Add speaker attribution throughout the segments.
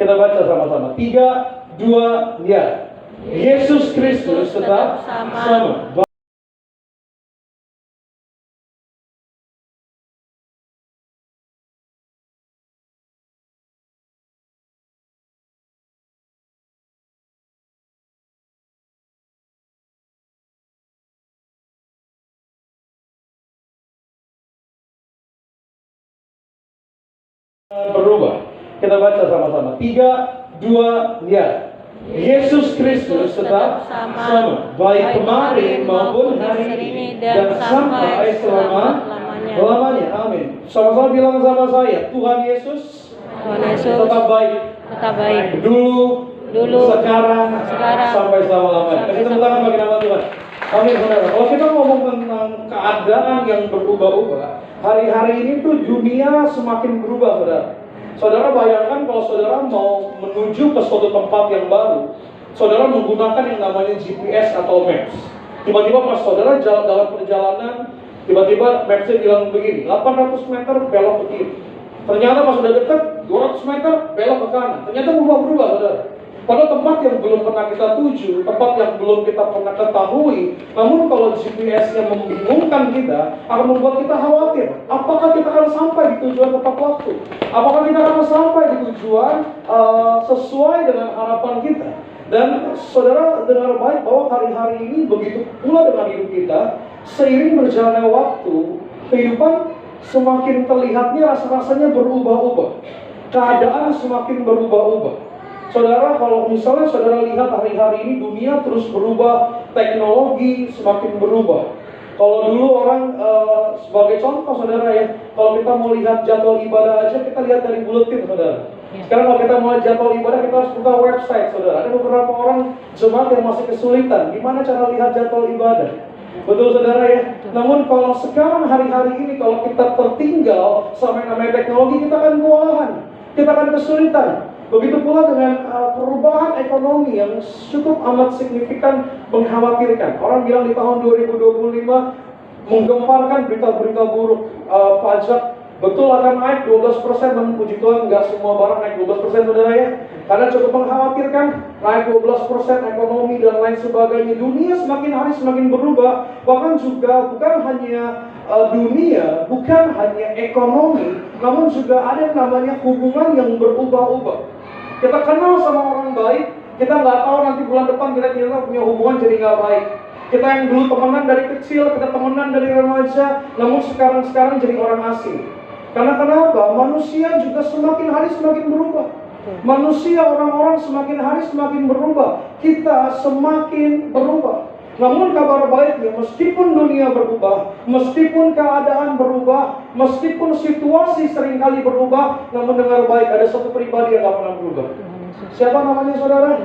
Speaker 1: Kita baca sama-sama. 3, 2, ya. Yesus Kristus tetap sama. Berubah. Kita baca sama-sama. 3, 2, ya. Yesus Kristus tetap sama, baik kemarin maupun hari ini dan sampai selama-lamanya. Amin. Sama-sama bilang sama saya, Tuhan Yesus tetap baik. Dulu, sekarang sampai selama-lamanya. Kasih tepuk tangan bagi nama Tuhan. Amin, saudara. Kalau kita ngomong tentang keadaan yang berubah-ubah, hari-hari ini tuh dunia semakin berubah, saudara. Saudara bayangkan kalau saudara mau menuju ke suatu tempat yang baru, saudara menggunakan yang namanya GPS atau Maps. Tiba-tiba pas saudara jalan dalam perjalanan, tiba-tiba Maps-nya bilang begini, 800 meter belok ke kiri. Ternyata pas sudah dekat, 200 meter belok ke kanan. Ternyata berubah-berubah, saudara. Padahal tempat yang belum pernah kita tuju, tempat yang belum kita pernah ketahui. Namun kalau GPS-nya membingungkan kita, akan membuat kita khawatir. Apakah kita akan sampai di tujuan tepat waktu? Apakah kita akan sampai di tujuan sesuai dengan harapan kita? Dan saudara dengar baik bahwa hari-hari ini begitu pula dengan hidup kita. Seiring berjalannya waktu, kehidupan semakin terlihatnya rasa-rasanya berubah-ubah. Keadaan semakin berubah-ubah. Saudara, kalau misalnya saudara lihat hari-hari ini dunia terus berubah, teknologi semakin berubah. Kalau dulu orang, sebagai contoh saudara ya, kalau kita mau lihat jadwal ibadah aja, kita lihat dari buletin saudara. Sekarang kalau kita mau lihat jadwal ibadah, kita harus buka website saudara. Ada beberapa orang jemaat yang masih kesulitan, gimana cara lihat jadwal ibadah. Betul saudara ya. Namun kalau sekarang hari-hari ini, kalau kita tertinggal sama yang namanya teknologi, kita akan kewalahan, kita akan kesulitan. Begitu pula dengan perubahan ekonomi yang cukup amat signifikan, mengkhawatirkan. Orang bilang di tahun 2025 menggemparkan berita-berita buruk, pajak betul akan naik 12%, namun puji Tuhan nggak semua barang naik 12% saudara ya. Karena cukup mengkhawatirkan, naik 12% ekonomi dan lain sebagainya. Dunia semakin hari semakin berubah. Bahkan juga bukan hanya dunia, bukan hanya ekonomi, namun juga ada yang namanya hubungan yang berubah-ubah. Kita kenal sama orang baik, kita nggak tahu nanti bulan depan kita punya hubungan jadi nggak baik. Kita yang dulu temenan dari kecil, kita temenan dari remaja, namun sekarang jadi orang asing. Karena kenapa? Manusia juga semakin hari semakin berubah. Manusia, orang-orang semakin hari semakin berubah. Kita semakin berubah. Namun kabar baiknya, meskipun dunia berubah, meskipun keadaan berubah, meskipun situasi seringkali berubah, namun dengar baik, ada satu pribadi yang gak pernah berubah. Siapa namanya saudara?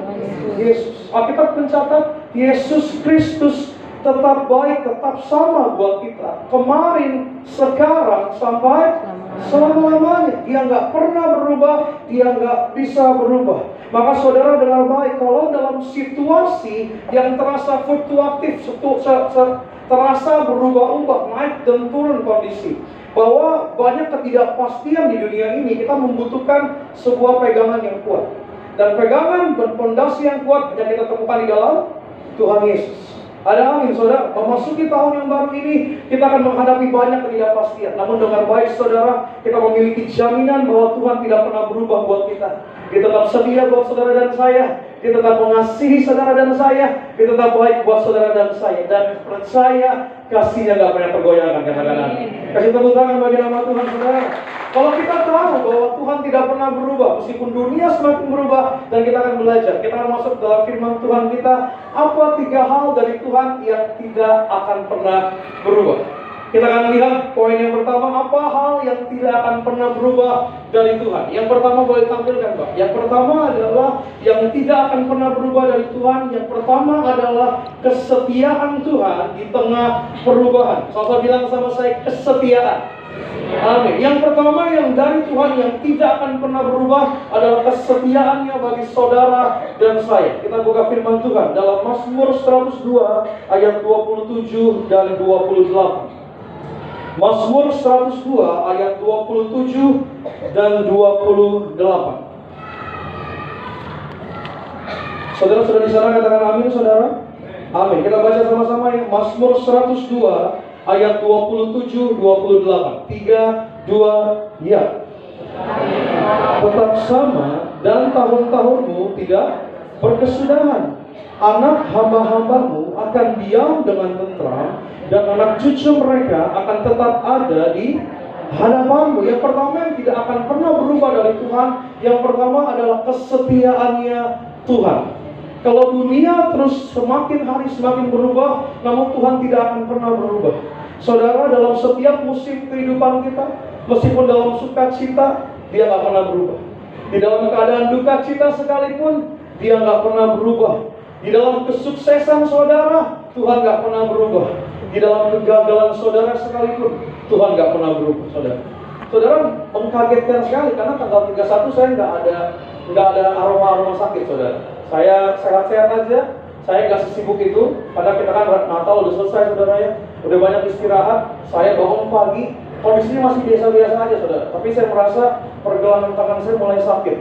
Speaker 1: Yesus. Alkitab mencatat, Yesus Kristus tetap baik, tetap sama buat kita. Kemarin, sekarang, sampai selama-lamanya. Dia nggak pernah berubah, dia nggak bisa berubah. Maka saudara dengar baik, kalau dalam situasi yang terasa fluktuatif, terasa berubah-ubah, naik dan turun kondisi, bahwa banyak ketidakpastian di dunia ini, kita membutuhkan sebuah pegangan yang kuat. Dan pegangan berpondasi yang kuat yang kita temukan di dalam Tuhan Yesus. Ada amin saudara. Memasuki tahun yang baru ini, kita akan menghadapi banyak ketidakpastian. Namun dengar baik saudara, kita memiliki jaminan bahwa Tuhan tidak pernah berubah buat kita. Dia tetap setia buat saudara dan saya. Dia tetap mengasihi saudara dan saya. Dia tetap baik buat saudara dan saya. Dan percaya kasihnya gak pernah tergoyahkan. Katakan amin. Kasih tepuk tangan bagi nama Tuhan saudara. Kalau kita tahu bahwa Tuhan tidak pernah berubah, meskipun dunia semakin berubah, dan kita akan belajar, kita akan masuk dalam firman Tuhan kita, apa 3 hal dari Tuhan yang tidak akan pernah berubah. Kita akan lihat poin yang pertama, apa hal yang tidak akan pernah berubah dari Tuhan. Yang pertama boleh tampilkan Pak. Yang pertama adalah yang tidak akan pernah berubah dari Tuhan. Yang pertama adalah kesetiaan Tuhan di tengah perubahan. Saudara bilang sama saya, kesetiaan. Amin. Yang pertama yang dari Tuhan yang tidak akan pernah berubah adalah kesetiaannya bagi saudara dan saya. Kita buka firman Tuhan dalam Mazmur 102 ayat 27 dan 28. Mazmur 102 ayat 27 dan 28. Saudara sudah di sana, katakan amin, saudara. Amin. Kita baca sama-sama yang Mazmur 102 ayat 27-28. 3, 2, ya. Tetap sama dan tahun-tahunmu tidak berkesudahan. Anak hamba-hambamu akan diam dengan tentram, dan anak cucu mereka akan tetap ada di hadapanmu. Yang pertama yang tidak akan pernah berubah dari Tuhan, yang pertama adalah kesetiaannya Tuhan. Kalau dunia terus semakin hari semakin berubah, namun Tuhan tidak akan pernah berubah. Saudara, dalam setiap musim kehidupan kita, meskipun dalam sukacita, Dia nggak pernah berubah. Di dalam keadaan duka cita sekalipun, Dia nggak pernah berubah. Di dalam kesuksesan saudara, Tuhan nggak pernah berubah. Di dalam kegagalan saudara sekalipun, Tuhan nggak pernah berubah, saudara. Saudara, mengkagetkan sekali karena tanggal 31 saya nggak ada aroma sakit, saudara. Saya sehat-sehat aja. Saya nggak sesibuk itu, karena kita kan Natal udah selesai, saudara ya. Udah banyak istirahat. Saya bangun pagi, kondisinya masih biasa-biasa aja, saudara. Tapi saya merasa pergelangan tangan saya mulai sakit.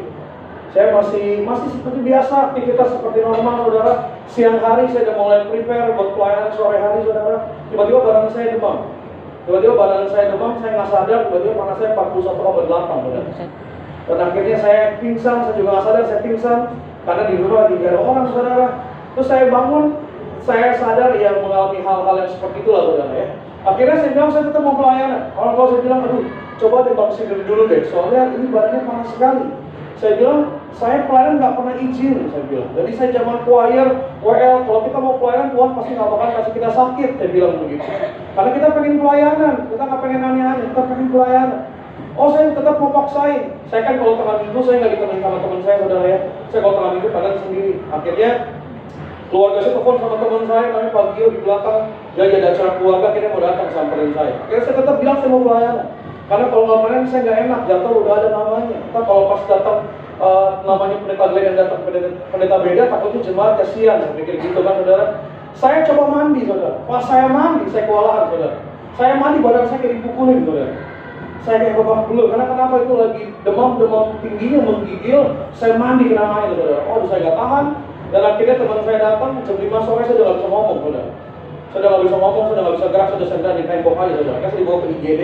Speaker 1: Saya masih seperti biasa, aktivitas seperti normal, saudara. Siang hari saya udah mulai prepare buat pelayanan sore hari, saudara. Tiba-tiba badan saya demam. Saya nggak sadar, tiba-tiba panas saya 41,8, saudara. Dan akhirnya saya pingsan, saya juga nggak sadar saya pingsan. Karena di rumah lagi nggak ada orang, saudara. Terus saya bangun, saya sadar yang mengalami hal-hal yang seperti itulah, saudara ya. Akhirnya saya bilang saya tetap mau pelayanan. Orang tua saya bilang, aduh, coba deh bang tidur dulu deh, soalnya ini badannya panas sekali. Saya bilang, saya pelayanan nggak pernah izin, saya bilang. Jadi saya zaman choir, WL, kalau kita mau pelayanan, Tuhan pasti nggak bakal kasih kita sakit, saya bilang begitu. Karena kita pengen pelayanan, kita nggak pengen aneh-aneh, kita pengen pelayanan. Oh, saya tetap mau paksain. Saya kan kalau tengah minggu, saya nggak ditemenin sama teman saya, saudara ya. Saya kalau tengah minggu kadang sendiri. Akhirnya, keluarga saya telepon sama teman saya, namanya Pak Gio di belakang. Dia ada acara keluarga, akhirnya mau datang samperin saya. Akhirnya saya tetap bilang saya mau pelayanan. Karena kalau nggak pelayanan saya nggak enak, jatuh udah ada namanya. Kita kalau pas datang namanya pendeta Glenn dan datang pendeta beda, takutnya jemaat kasihan. Saya pikir gitu kan, saudara. Saya coba mandi, saudara. Pas saya mandi, saya kewalahan, saudara. Saya mandi, badan saya kayak dipukulin, saudara. Saya kayak babak belur, karena kenapa itu lagi demam tingginya menggigil. Saya mandi kena air, saudara. Oh, saya nggak tahan. Dan akhirnya teman saya datang, jam 5 sore saya udah nggak bisa ngomong, saudara. Saya udah nggak bisa ngomong, saya udah nggak bisa gerak, saya udah sedang di tembok aja, saudara. Saya dibawa ke IGD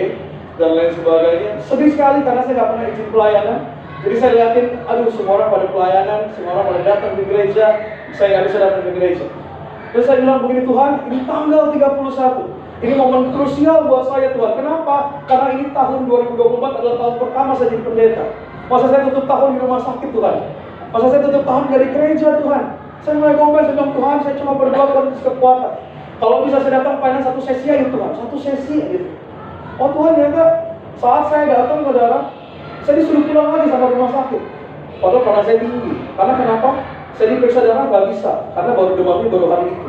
Speaker 1: dan lain sebagainya. Sedih sekali karena saya nggak pernah izin pelayanan. Jadi saya liatin, aduh semua orang pada pelayanan, semua orang pada datang di gereja, saya nggak bisa datang ke gereja. Terus saya bilang begini, Tuhan, ini tanggal 31. Ini momen krusial buat saya, Tuhan. Kenapa? Karena ini tahun 2024 adalah tahun pertama saya jadi pendeta. Masa saya tutup tahun di rumah sakit, Tuhan? Masa saya tutup tahun dari gereja, Tuhan? Saya mulai ngomel, saya bilang, Tuhan, saya cuma berdoa Tuhan kekuatan. Kalau bisa saya datang pelayanan satu sesi aja, Tuhan. Satu sesi aja. Oh Tuhan, ternyata saat saya datang, saudara, saya disuruh pulang lagi sama rumah sakit. Padahal karena saya tinggi. Karena kenapa? Saya diperiksa darah nggak bisa. Karena baru demamnya baru hari itu.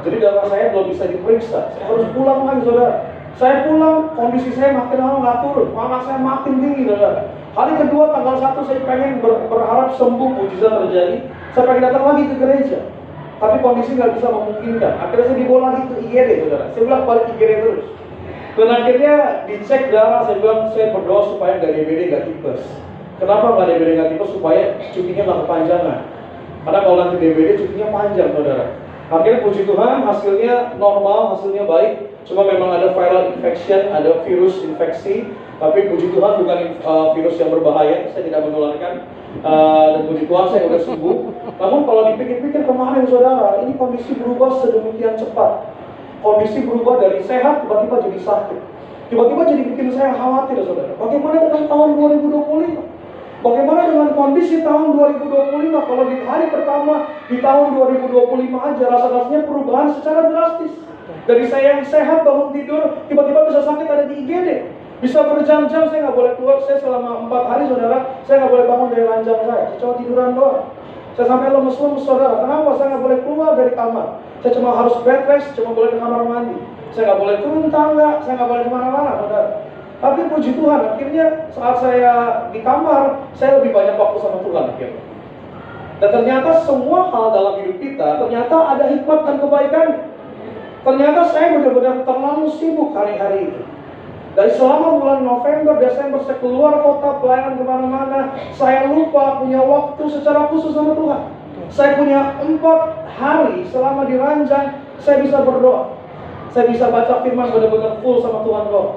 Speaker 1: Jadi darah saya belum bisa diperiksa. Saya harus pulang lagi, saudara. Saya pulang, kondisi saya makin lama nggak turun. Mama saya makin tinggi, saudara. Hari kedua, tanggal 1, saya pengen berharap sembuh, mujizat terjadi. Saya pengen datang lagi ke gereja. Tapi kondisi nggak bisa memungkinkan. Akhirnya saya dibawa lagi ke IGD, saudara. Saya bilang balik IGD terus. Dan akhirnya dicek darah, saya bilang saya berdoa supaya nggak DBD, nggak tipes. Kenapa nggak DBD, nggak tipes? Supaya cutinya nggak kepanjangan. Karena kalau nanti DBD cutinya panjang, saudara. Akhirnya puji Tuhan, hasilnya normal, hasilnya baik. Cuma memang ada viral infection, ada virus infeksi. Tapi puji Tuhan bukan virus yang berbahaya, saya tidak menularkan. Dan puji Tuhan saya sudah sembuh. Namun kalau dipikir-pikir kemarin, saudara, ini kondisi berubah sedemikian cepat. Kondisi berubah dari sehat tiba-tiba jadi sakit. Tiba-tiba jadi bikin saya khawatir, saudara. Bagaimana dengan tahun 2025? Bagaimana dengan kondisi tahun 2025? Kalau di hari pertama di tahun 2025 aja rasa-rasanya perubahan secara drastis. Dari saya yang sehat bangun tidur, tiba-tiba bisa sakit ada di IGD. Bisa berjam-jam saya nggak boleh keluar. Saya selama 4 hari, saudara, saya nggak boleh bangun dari ranjang saya cuma tiduran doang. Saya sampai lemes-lemes, saudara. Kenapa? Saya nggak boleh keluar dari kamar. Saya cuma harus bed rest, cuma boleh ke kamar mandi. Saya nggak boleh turun tangga, saya nggak boleh kemana-mana, saudara. Tapi puji Tuhan, akhirnya saat saya di kamar, saya lebih banyak waktu sama Tuhan akhirnya. Dan ternyata semua hal dalam hidup kita, ternyata ada hikmat dan kebaikan. Ternyata saya benar-benar terlalu sibuk hari-hari itu. Dari selama bulan November, Desember, saya keluar kota, pelayanan kemana-mana. Saya lupa punya waktu secara khusus sama Tuhan. Saya punya 4 hari selama di ranjang, saya bisa berdoa. Saya bisa baca firman benar-benar full sama Tuhan kok.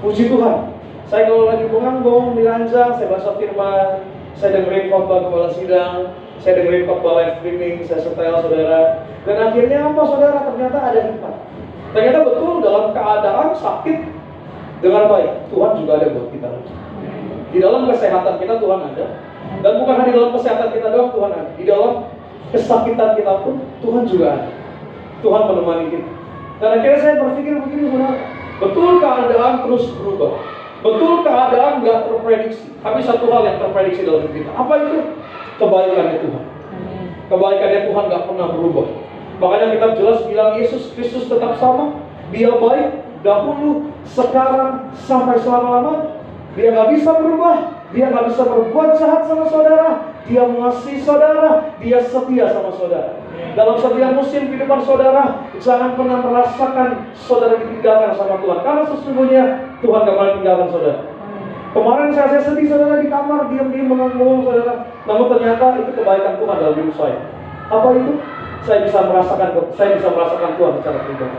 Speaker 1: Puji Tuhan. Saya kalau lagi penganggung di ranjang, saya baca firman, saya dengerin khotbah kepala sidang, saya dengerin khotbah live streaming, saya setel saudara. Dan akhirnya apa saudara? Ternyata ada hikmat. Ternyata betul dalam keadaan sakit dengan baik, Tuhan juga ada buat kita. Di dalam kesehatan kita Tuhan ada. Dan bukan hanya di dalam kesehatan kita doang Tuhan ada. Di dalam kesakitan kita pun Tuhan juga ada. Tuhan menemani kita. Dan akhirnya saya berpikir begini saudara, betul keadaan terus berubah. Betul keadaan nggak terprediksi. Tapi satu hal yang terprediksi dalam hidup kita. Apa itu? Kebaikannya Tuhan. Kebaikannya Tuhan nggak pernah berubah. Makanya kita jelas bilang Yesus Kristus tetap sama. Dia baik dahulu, sekarang, sampai selama-lamanya. Dia nggak bisa berubah. Dia nggak bisa berbuat jahat sama saudara. Dia mengasihi saudara. Dia setia sama saudara. Dalam setiap musim kehidupan saudara, jangan pernah merasakan saudara ditinggalkan sama Tuhan. Karena sesungguhnya Tuhan gak pernah tinggalkan saudara. Kemarin saya sedih saudara di kamar, diam-diam menganggung saudara. Namun ternyata itu kebaikan Tuhan dalam hidup saya. Apa itu? Saya bisa merasakan Tuhan secara pribadi.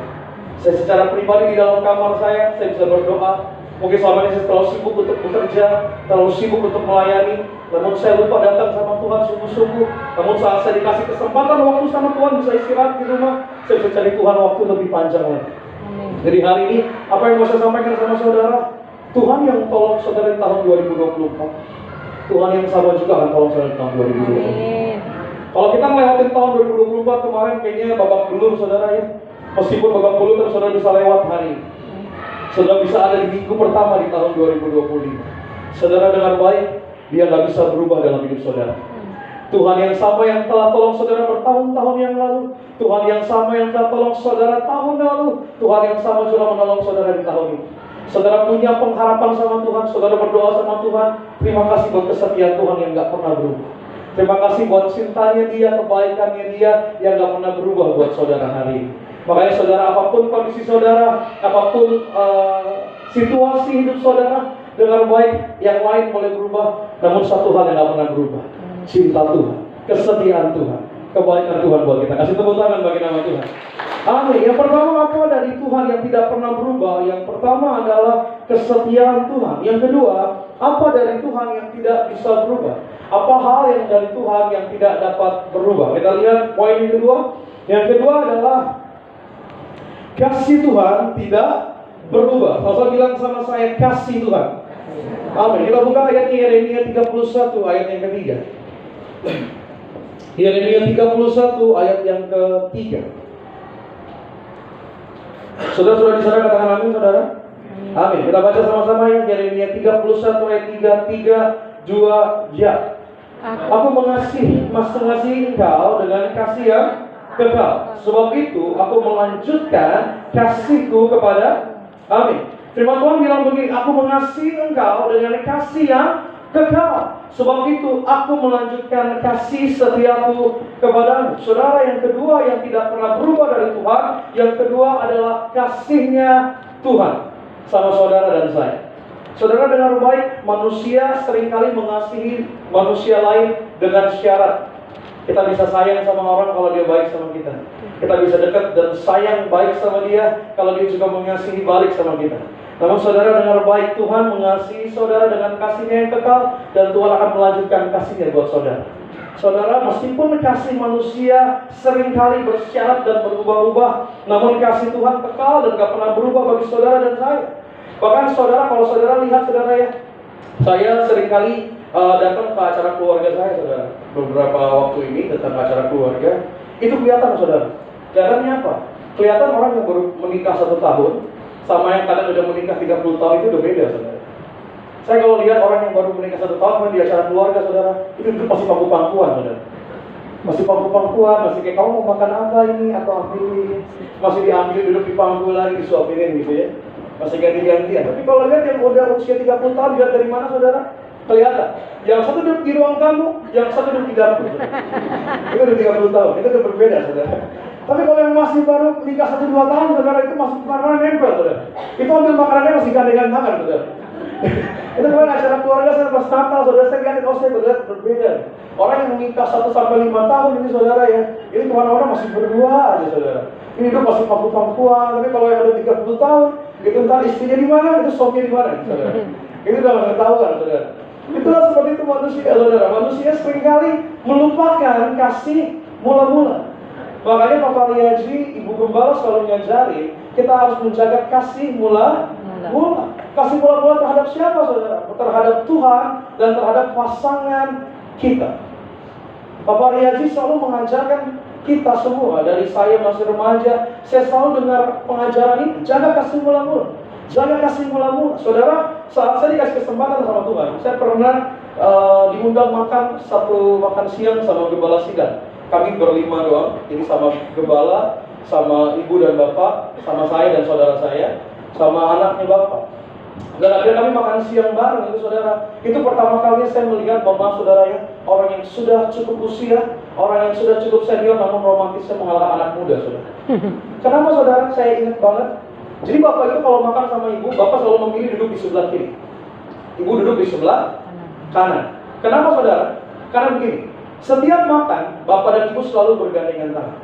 Speaker 1: Saya secara pribadi di dalam kamar saya bisa berdoa. Mungkin selama ini saya terlalu sibuk untuk bekerja, terlalu sibuk untuk melayani. Namun saya lupa datang sama Tuhan sungguh-sungguh. Namun saat saya dikasih kesempatan waktu sama Tuhan, bisa istirahat di rumah, saya bisa cari Tuhan waktu lebih panjang lagi. Jadi hari ini, apa yang mau saya sampaikan sama saudara? Tuhan yang tolong saudara di tahun 2024, Tuhan yang sama juga akan tolong saudara di tahun 2024. Kalau kita ngelewatin tahun 2024 kemarin, kayaknya babak belur saudara ya. Meskipun babak belur, terus saudara bisa lewat hari ini. Saudara bisa ada di minggu pertama di tahun 2025. Saudara dengar baik, dia nggak bisa berubah dalam hidup saudara. Tuhan yang sama yang telah tolong saudara bertahun-tahun yang lalu, Tuhan yang sama yang telah tolong saudara tahun lalu, Tuhan yang sama juga menolong saudara di tahun ini. Saudara punya pengharapan sama Tuhan, saudara berdoa sama Tuhan. Terima kasih buat kesetiaan Tuhan yang nggak pernah berubah. Terima kasih buat cintanya Dia, kebaikannya Dia yang nggak pernah berubah buat saudara hari ini. Makanya saudara, apapun kondisi saudara, apapun situasi hidup saudara, dengar baik, yang lain boleh berubah, namun satu hal yang gak pernah berubah, cinta Tuhan, kesetiaan Tuhan, kebaikan Tuhan buat kita. Kasih tepuk tangan bagi nama Tuhan. Amin. Yang pertama apa dari Tuhan yang tidak pernah berubah? Yang pertama adalah kesetiaan Tuhan. Yang kedua, apa dari Tuhan yang tidak bisa berubah? Apa hal yang dari Tuhan yang tidak dapat berubah? Kita lihat poin yang kedua. Yang kedua adalah kasih Tuhan tidak berubah. Pasal bilang sama saya, kasih Tuhan. Amin. Kita buka ayat Yeremia 31 ayat yang ketiga. Yeremia 31 ayat yang ketiga. Saudara-saudara di sana katakan amin saudara. Amin. Kita baca sama-sama ya, Yeremia 31 ayat 3, 2, ya. Aku mengasihi engkau dengan kasih yang kekal. Sebab itu aku melanjutkan kasihku kepada, amin. Firman Tuhan bilang begini, aku mengasihi engkau dengan kasih yang kekal. Sebab itu aku melanjutkan kasih setiaku kepadamu. Saudara, yang kedua yang tidak pernah berubah dari Tuhan, yang kedua adalah kasihnya Tuhan sama saudara dan saya. Saudara dengar baik, manusia seringkali mengasihi manusia lain dengan syarat. Kita bisa sayang sama orang kalau dia baik sama kita. Kita bisa dekat dan sayang baik sama dia kalau dia juga mengasihi balik sama kita. Namun saudara dengar baik, Tuhan mengasihi saudara dengan kasihnya yang kekal, dan Tuhan akan melanjutkan kasihnya buat saudara. Saudara, meskipun kasih manusia seringkali bersyarat dan berubah-ubah, namun kasih Tuhan kekal dan gak pernah berubah bagi saudara dan saya. Bahkan saudara, kalau saudara lihat saudara ya, saya seringkali datang ke acara keluarga saya saudara. Beberapa waktu ini datang ke acara keluarga, itu kelihatan saudara. Kelihatannya apa? Kelihatan orang yang baru menikah 1 tahun sama yang kadang udah menikah 30 tahun itu udah beda saudara. Saya kalau lihat orang yang baru menikah 1 tahun di acara keluarga saudara, itu pasti pangku-pangkuan saudara. Masih pangku-pangkuan, masih kayak kamu mau makan apa ini atau ambilin, masih diambil duduk di pangku lagi disuapinin gitu ya. Masih ganti-gantian. Tapi kalau lihat yang udah usia 30 tahun, lihat dari mana saudara? Kelihatan. Yang satu duduk di ruang tamu, yang satu duduk di dapur. Itu udah 30 tahun, itu udah berbeda saudara. Tapi kalau yang masih baru nikah 1-2 tahun saudara, itu masih makanan nempel saudara. Itu ambil makanannya masih gandengan tangan saudara. Itu kemarin acara keluarga saya pas Natal, saudara saya lihat, oh saya melihat berbeda. Orang yang menikah 1 sampai 5 tahun ini saudara ya, ini kemana-mana masih berdua aja saudara. Ini hidup masih pangku-pangkuan, tapi kalau yang udah 30 tahun, itu entah istrinya di mana, itu suaminya di mana, saudara. Itu udah nggak ketahuan, saudara. Itulah seperti itu manusia, saudara. Manusia seringkali melupakan kasih mula-mula. Makanya Papa Riaji, Ibu Gembala selalu ngajari, kita harus menjaga kasih mula-mula. Kasih mula-mula terhadap siapa, saudara? Terhadap Tuhan dan terhadap pasangan kita. Papa Riaji selalu mengajarkan kita semua, dari saya masih remaja, saya selalu dengar pengajaran ini, jaga kasih mula-mula. Jaga kasih mula-mula. Saudara, saat saya dikasih kesempatan sama Tuhan, saya pernah diundang makan siang sama Gembala Sidang. Kami berlima doang, jadi sama Gembala, sama ibu dan bapak, sama saya dan saudara saya, sama anaknya bapak. Dan akhirnya kami makan siang bareng itu saudara. Itu pertama kali saya melihat mama saudara ya, orang yang sudah cukup usia, orang yang sudah cukup senior namun romantisnya mengalahkan anak muda saudara. Kenapa saudara? Saya ingat banget. Jadi bapak itu kalau makan sama ibu, bapak selalu memilih duduk di sebelah kiri. Ibu duduk di sebelah kanan. Kenapa saudara? Karena begini, setiap makan, bapak dan ibu selalu bergandengan tangan.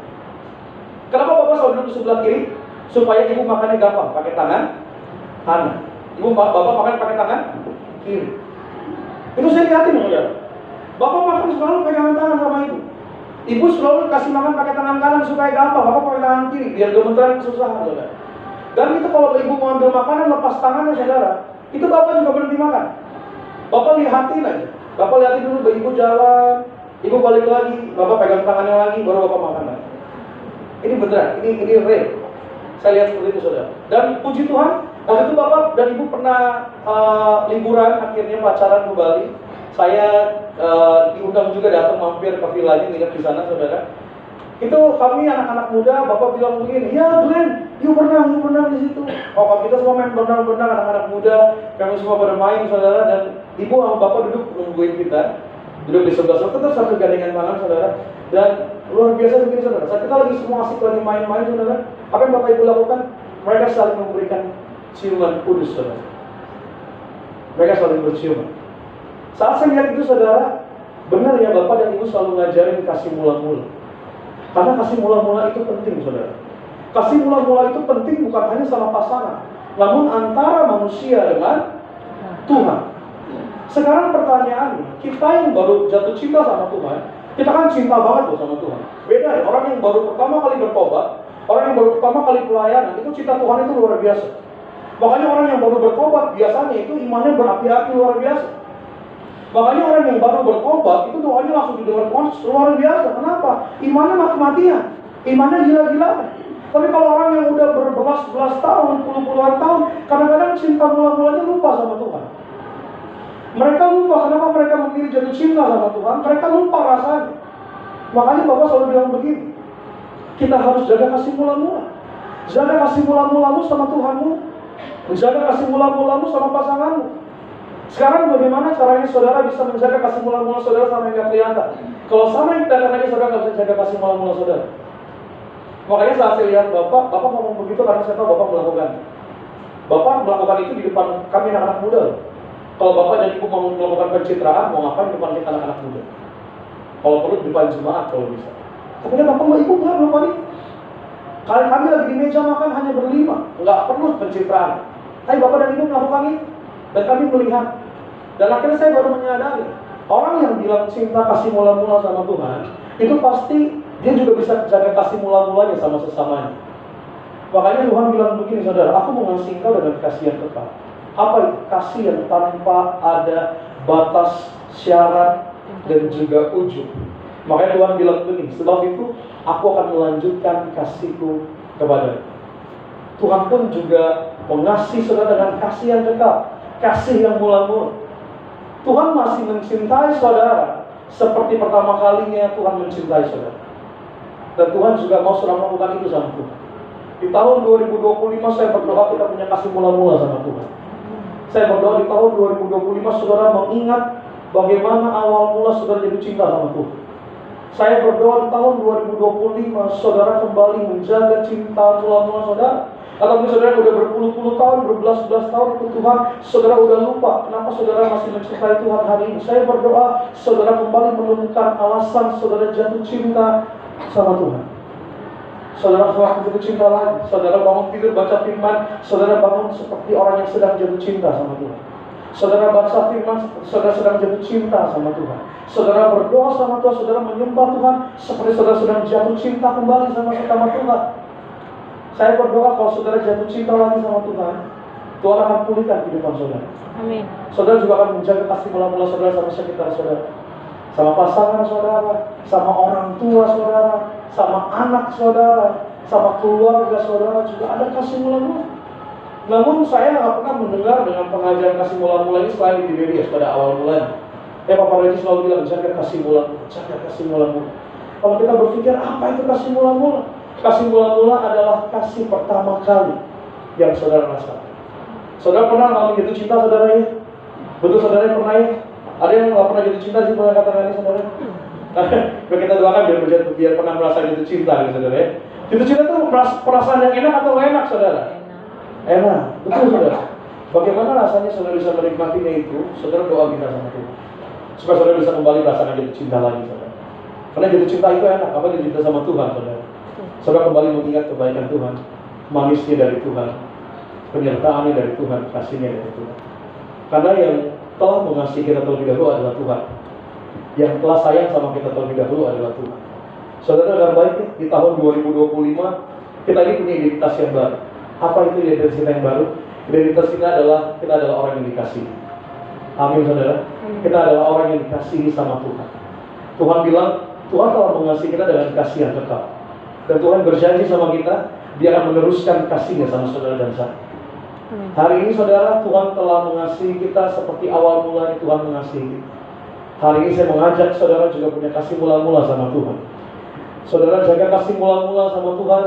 Speaker 1: Kenapa bapak selalu duduk di sebelah kiri? Supaya ibu makannya gampang, pakai tangan kanan. Bapak makan pakai tangan kiri. Itu saya lihatin saudara. Bapak makan selalu pegangan tangan sama ibu. Ibu selalu kasih makan pakai tangan kanan supaya gampang. Bapak pakai tangan kiri, biar gemeteran kesusahan saudara. Dan itu kalau ibu mau ambil makanan, lepas tangannya saudara, itu bapak juga berhenti makan. Bapak lihatin aja. Bapak lihatin dulu, ibu jalan, ibu balik lagi, bapak pegang tangannya lagi, baru bapak makan lagi. Ini beneran, ini real. Saya lihat seperti itu saudara. Dan puji Tuhan, waktu itu bapak dan ibu pernah liburan, akhirnya pacaran ke Bali. Saya diundang juga datang mampir ke villanya, nginep di sana saudara. Itu kami anak-anak muda, bapak bilang begini, ya Glenn, yuk berenang di situ. Oh, kita semua main berenang, anak-anak muda, kami semua pada main saudara, dan ibu sama bapak duduk nungguin kita, duduk di sebelah tetap sambil gandengan tangan saudara. Dan luar biasa begini saudara, saat kita lagi semua asik lagi main-main saudara, apa yang bapak ibu lakukan? Mereka saling memberikan ciuman kudus saudara. Mereka saling berciuman. Saat saya lihat itu saudara, benar ya bapak dan ibu selalu ngajarin kasih mula-mula. Karena kasih mula-mula itu penting saudara. Kasih mula-mula itu penting bukan hanya sama pasangan, namun antara manusia dengan Tuhan. Sekarang pertanyaannya, kita yang baru jatuh cinta sama Tuhan, kita kan cinta banget loh sama Tuhan. Beda ya, orang yang baru pertama kali bertobat, orang yang baru pertama kali pelayanan, itu cinta Tuhan itu luar biasa. Makanya orang yang baru bertobat, biasanya itu imannya berapi-api luar biasa. Makanya orang yang baru bertobat, itu doanya langsung didengar Tuhan luar biasa. Kenapa? Imannya mati-matian, imannya gila-gilaan. Tapi kalau orang yang udah berbelas-belas tahun, puluhan tahun, kadang-kadang cinta mula-mulanya lupa sama Tuhan. Mereka lupa, kenapa mereka memilih jatuh cinta sama Tuhan? Mereka lupa rasanya. Makanya Bapak selalu bilang begini, kita harus jaga kasih mula-mula. Jaga kasih mula-mulamu sama Tuhanmu. Jaga kasih mula-mulamu sama pasanganmu. Sekarang bagaimana caranya saudara bisa menjaga kasih mula-mula saudara sama yang gak kelihatan? Kalau sama yang kelihatan aja saudara gak bisa jaga kasih mula-mula saudara. Makanya saat saya lihat Bapak ngomong begitu karena saya tahu Bapak melakukan. Bapak melakukan itu di depan kami anak-anak muda. Kalau Bapak dan Ibu mau melakukan pencitraan, mau ngapain di depan kita anak-anak muda? Kalau perlu di depan jemaat kalau bisa. Tapi kan Bapak sama Ibu nggak melakukan itu. Kami lagi di meja makan hanya berlima, nggak perlu pencitraan. Tapi Bapak dan Ibu melakukan itu. Dan kami melihat. Dan akhirnya saya baru menyadari, orang yang bilang cinta kasih mula-mula sama Tuhan, itu pasti dia juga bisa jaga kasih mula-mulanya sama sesamanya. Makanya Tuhan bilang begini saudara, aku mau ngasih engkau dengan kasih yang kekal. Apa itu? Kasih yang tanpa ada batas, syarat, dan juga ujung. Makanya Tuhan bilang begini, sebab itu aku akan melanjutkan kasihku kepada Tuhan pun juga mengasihi saudara dengan kasih yang kekal, kasih yang mula-mula. Tuhan masih mencintai saudara seperti pertama kalinya Tuhan mencintai saudara. Dan Tuhan juga mau saudara melakukan itu sama Tuhan. Di tahun 2025 saya berdoa kita punya kasih mula-mula sama Tuhan. Saya berdoa di tahun 2025 saudara mengingat bagaimana awal mula saudara jatuh cinta sama Tuhan. Saya berdoa di tahun 2025 saudara kembali menjaga cinta mula-mula saudara. Atau mungkin saudara udah berpuluh-puluh tahun, berbelas-belas tahun ikut Tuhan, saudara udah lupa kenapa saudara masih mencintai Tuhan hari ini. Saya berdoa saudara kembali menemukan alasan saudara jatuh cinta sama Tuhan. Saudara selalu jatuh cinta lagi. Saudara bangun tidur baca firman, saudara bangun seperti orang yang sedang jatuh cinta sama Tuhan. Saudara baca firman, saudara sedang jatuh cinta sama Tuhan. Saudara berdoa sama Tuhan, saudara menyembah Tuhan seperti saudara sedang jatuh cinta kembali sama Tuhan. Saya berdoa kalau saudara jatuh cinta lagi sama Tuhan, Tuhan akan pulihkan kehidupan saudara.
Speaker 2: Amin.
Speaker 1: Saudara juga akan menjaga kasih mula-mula saudara sama sekitar saudara, sama pasangan saudara, sama orang tua saudara, sama anak saudara, sama keluarga saudara juga ada kasih mula-mula. Namun saya nggak pernah mendengar dengan pengajaran kasih mula-mula ini selain di media pada awal mulanya. Papa Regis selalu bilang jaga kasih mula-mula, jaga kasih mula-mula. Kalau kita berpikir apa itu kasih mula-mula? Kasih mula-mula adalah kasih pertama kali yang saudara rasakan. Saudara pernah ngalamin jatuh cinta saudara ya? Betul saudara pernah ya? Ada yang nggak pernah jatuh cinta sih pernah katakan ini saudara? Biar kita doakan biar pernah merasa jatuh cinta gitu saudara ya. Jatuh cinta itu perasaan yang enak atau nggak enak saudara? Enak, betul saudara. Bagaimana rasanya saudara bisa menikmatinya itu? Saudara doa kita sama Tuhan supaya saudara bisa kembali merasakan jatuh cinta lagi saudara. Karena jatuh cinta itu enak, apa jatuh cinta sama Tuhan saudara? Saudara kembali mengingat kebaikan Tuhan, manisnya dari Tuhan, penyertaannya dari Tuhan, kasihnya dari Tuhan. Karena yang telah mengasihi kita terlebih dahulu adalah Tuhan. Yang telah sayang sama kita terlebih dahulu adalah Tuhan. Saudara dengan baik ya, di tahun 2025 kita ini punya identitas yang baru. Apa itu identitas kita yang baru? Identitas kita adalah orang yang dikasihi. Amin saudara. Kita adalah orang yang dikasihi sama Tuhan. Tuhan bilang, Tuhan telah mengasihi kita dengan kasih yang kekal. Dan Tuhan berjanji sama kita, Dia akan meneruskan kasihnya sama saudara dan saya. Hari ini saudara, Tuhan telah mengasihi kita seperti awal mulanya Tuhan mengasihi kita. Hari ini saya mengajak saudara juga punya kasih mula-mula sama Tuhan. Saudara jaga kasih mula-mula sama Tuhan.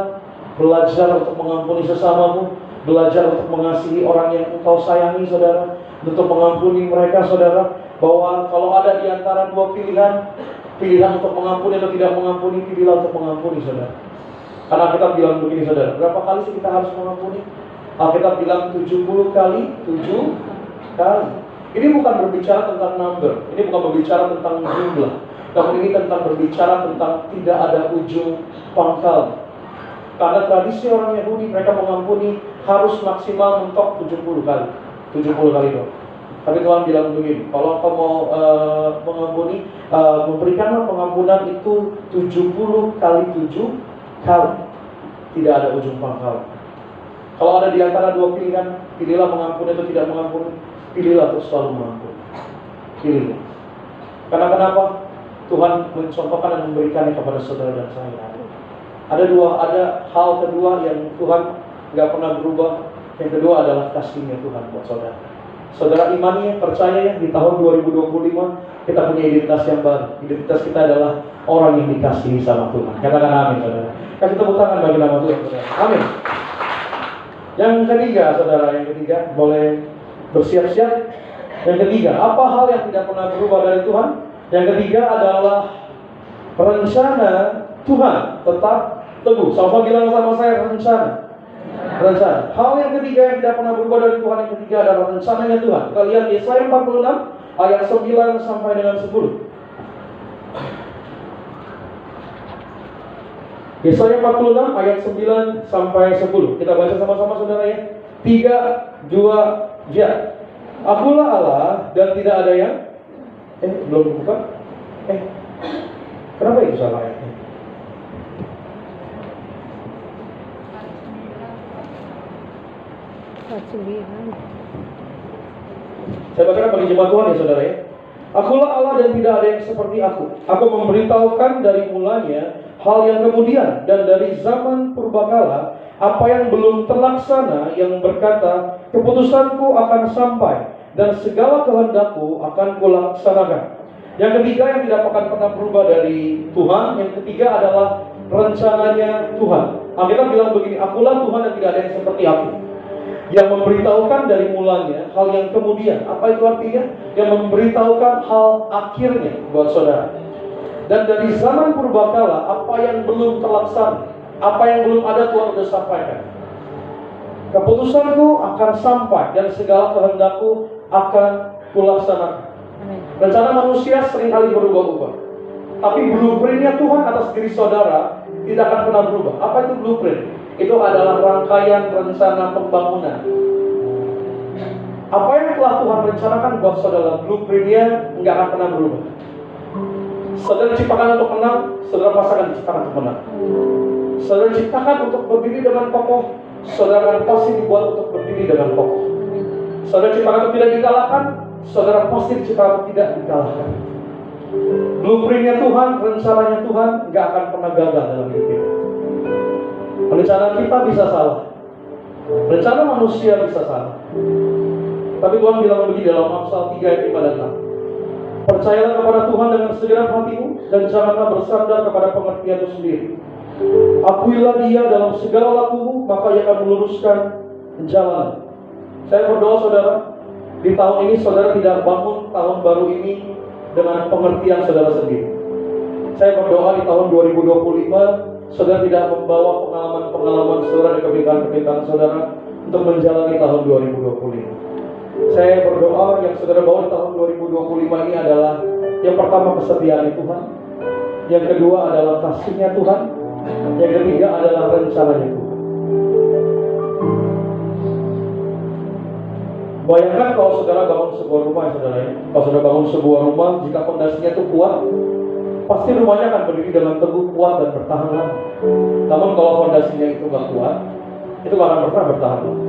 Speaker 1: Belajar untuk mengampuni sesamamu. Belajar untuk mengasihi orang yang engkau sayangi saudara. Untuk mengampuni mereka saudara. Bahwa kalau ada di antara dua pilihan untuk mengampuni atau tidak mengampuni, pilihlah untuk mengampuni saudara. Karena kita bilang begini saudara, berapa kali sih kita harus mengampuni? Kita bilang 70 kali 7 kali. Ini bukan berbicara tentang number, ini bukan berbicara tentang jumlah, namun ini tentang berbicara tentang tidak ada ujung pangkal. Karena tradisi orang Yahudi, mereka mengampuni harus maksimal mentok 70 kali. 70 kali dong. Tapi Tuhan bilang begini, kalau kau mau mengampuni, memberikanlah pengampunan itu 70 kali 7 kali. Tidak ada ujung pangkal. Kalau ada di antara dua pilihan, pilihlah mengampuni atau tidak mengampuni. Pilihlah untuk selalu mengampuni. Pilihlah. Karena kenapa? Tuhan mencontohkan dan memberikannya kepada saudara dan saya. Ada hal kedua yang Tuhan nggak pernah berubah. Yang kedua adalah kasihnya Tuhan buat saudara. Saudara imani, percaya ya, di tahun 2025 kita punya identitas yang baru. Identitas kita adalah orang yang dikasihi sama Tuhan. Katakan amin saudara. Kasih tepuk tangan bagi nama Tuhan saudara. Amin. Yang ketiga saudara, boleh bersiap-siap. Yang ketiga, apa hal yang tidak pernah berubah dari Tuhan? Yang ketiga adalah rencana Tuhan tetap teguh. Sama bilang sama saya, rencana. Hal yang ketiga yang tidak pernah berubah dari Tuhan, yang ketiga adalah rencananya Tuhan. Kita lihat Yesaya 46 ayat 9 sampai dengan 10. Yesaya 46 ayat 9 sampai 10. Kita baca sama-sama saudara ya. 3, 2, ya. Akulah Allah dan tidak ada yang belum buka. Kenapa itu salah ayatnya? Saya bacakan bagi jemaat Tuhan ya saudara ya. Akulah Allah dan tidak ada yang seperti aku. Aku memberitahukan dari mulanya hal yang kemudian, dan dari zaman purbakala apa yang belum terlaksana, yang berkata keputusanku akan sampai dan segala kehendakku akan kulaksanakan. Yang ketiga yang tidak akan pernah berubah dari Tuhan, yang ketiga adalah rencananya Tuhan. Alkitab bilang begini, akulah Tuhan dan tidak ada yang seperti aku, yang memberitahukan dari mulanya hal yang kemudian. Apa itu artinya? Yang memberitahukan hal akhirnya buat saudara. Dan dari zaman purbakala apa yang belum terlaksana, apa yang belum ada, Tuhan sudah sampaikan. Keputusanku akan sampai dan segala kehendakku akan kulaksanakan. Rencana manusia seringkali berubah-ubah, tapi blueprintnya Tuhan atas diri saudara tidak akan pernah berubah. Apa itu blueprint? Itu adalah rangkaian rencana pembangunan. Apa yang telah Tuhan rencanakan buat saudara, blueprintnya nggak akan pernah berubah. Saudara diciptakan untuk menang, saudara pasangan diciptakan untuk menang. Saudara diciptakan untuk berdiri dengan kokoh, saudara akan pasti dibuat untuk berdiri dengan kokoh. Saudara diciptakan untuk tidak dikalahkan, saudara pasti diciptakan untuk tidak dikalahkan. Blueprintnya Tuhan, rencananya Tuhan nggak akan pernah gagal dalam hidup kita. Rencana kita bisa salah, rencana manusia bisa salah, tapi Tuhan bilang begini dalam Amsal 3 ayat 5 dan 6. Percayalah kepada Tuhan dengan segenap hatimu, dan janganlah bersandar kepada pengertianmu sendiri. Akuilah Dia dalam segala lakumu, maka Ia akan meluruskan jalan. Saya berdoa saudara, di tahun ini saudara tidak bangun tahun baru ini dengan pengertian saudara sendiri. Saya berdoa di tahun 2025 saudara tidak membawa pengalaman-pengalaman saudara dan kebiasaan-kebiasaan saudara untuk menjalani tahun 2025. Saya berdoa yang saudara bawa di tahun 2025 ini adalah yang pertama kesetiaan Tuhan, yang kedua adalah kasih-Nya Tuhan, yang ketiga adalah rencananya Tuhan. Bayangkan kalau saudara bangun sebuah rumah, saudara ya. Kalau saudara bangun sebuah rumah, jika fondasinya itu kuat, pasti rumahnya akan berdiri dengan teguh, kuat dan bertahan lama. Namun kalau fondasinya itu nggak kuat, itu nggak akan pernah bertahan lama.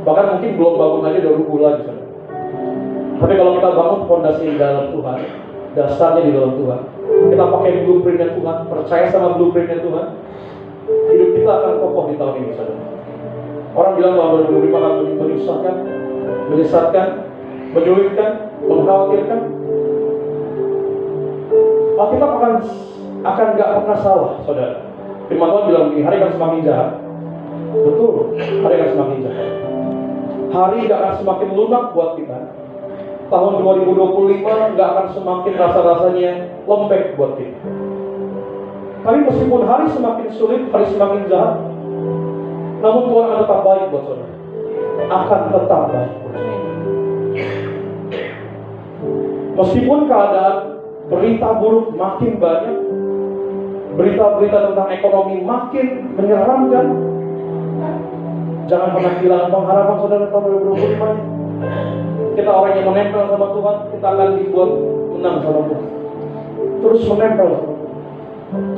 Speaker 1: Bahkan mungkin belum bangun aja udah rubuh lagi, saudara. Tapi kalau kita bangun fondasi di dalam Tuhan, dasarnya di dalam Tuhan, kita pakai blueprintnya Tuhan, percaya sama blueprintnya Tuhan, hidup kita akan kokoh di tahun ini, saudara. Orang bilang bahwa 2025 akan menyusahkan, menyesatkan, menyulitkan, mengkhawatirkan. Alkitab akan nggak pernah salah, saudara. Firman Tuhan bilang begini, hari akan semakin jahat. Betul, hari akan semakin jahat. Hari nggak akan semakin lunak buat kita. Tahun 2025 nggak akan semakin rasa-rasanya lembek buat kita. Tapi meskipun hari semakin sulit, hari semakin jahat, namun Tuhan akan tetap baik buat saudara. Akan tetap baik. Meskipun keadaan berita buruk makin banyak, berita-berita tentang ekonomi makin menyeramkan, jangan pernah kehilangan pengharapan saudara tahun 2025 ini. Kita orang yang menempel sama Tuhan, kita akan dibuat menang sama Tuhan. Terus menempel sama Tuhan,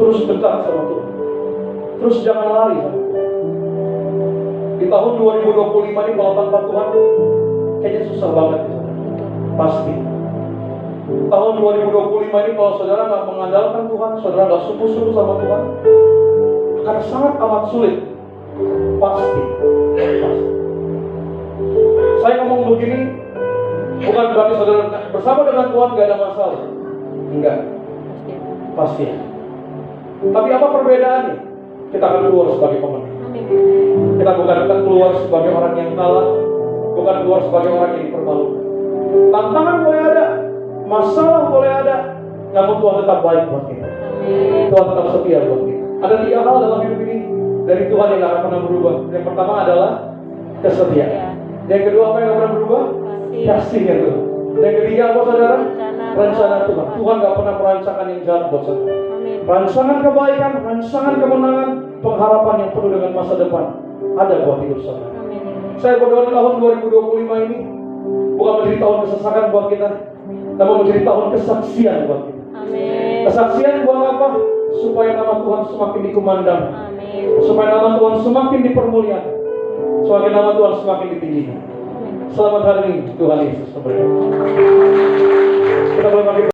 Speaker 1: terus dekat sama Tuhan, terus jangan lari sama Tuhan. Di tahun 2025 ini kalau tanpa Tuhan kayaknya susah banget, pasti. Tahun 2025 ini kalau saudara nggak mengandalkan Tuhan, saudara nggak sungguh-sungguh sama Tuhan, akan sangat amat sulit, pasti. Saya ngomong begini bukan berarti saudara bersama dengan Tuhan nggak ada masalah, enggak, pasti. Tapi apa perbedaannya? Kita akan keluar sebagai pemenang. Kita bukan akan keluar sebagai orang yang kalah, bukan keluar sebagai orang yang dipermalukan. Tantangan boleh ada, masalah boleh ada, namun Tuhan tetap baik buat kita. Tuhan tetap setia buat kita. Ada 3 hal dalam hidup ini dari Tuhan yang tidak akan pernah berubah. Yang pertama adalah kesetiaan. Yang kedua apa yang tidak pernah berubah? Kasih-Nya Tuhan. Yang ketiga apa saudara? Rencana Tuhan. Tuhan tidak pernah merancangkan yang jahat buat saudara. Rancangan kebaikan, rancangan kemenangan, pengharapan yang penuh dengan masa depan ada buat hidup saudara. Saya berdoa di tahun 2025 ini bukan menjadi tahun kesesakan buat kita, namun menjadi tahun kesaksian buat kita.
Speaker 2: Amin.
Speaker 1: Kesaksian buat apa? Supaya nama Tuhan semakin dikumandang, supaya nama Tuhan semakin dipermuliakan, supaya nama Tuhan semakin ditinggikan. Selamat hari ini Tuhan Yesus memberkati. Kita boleh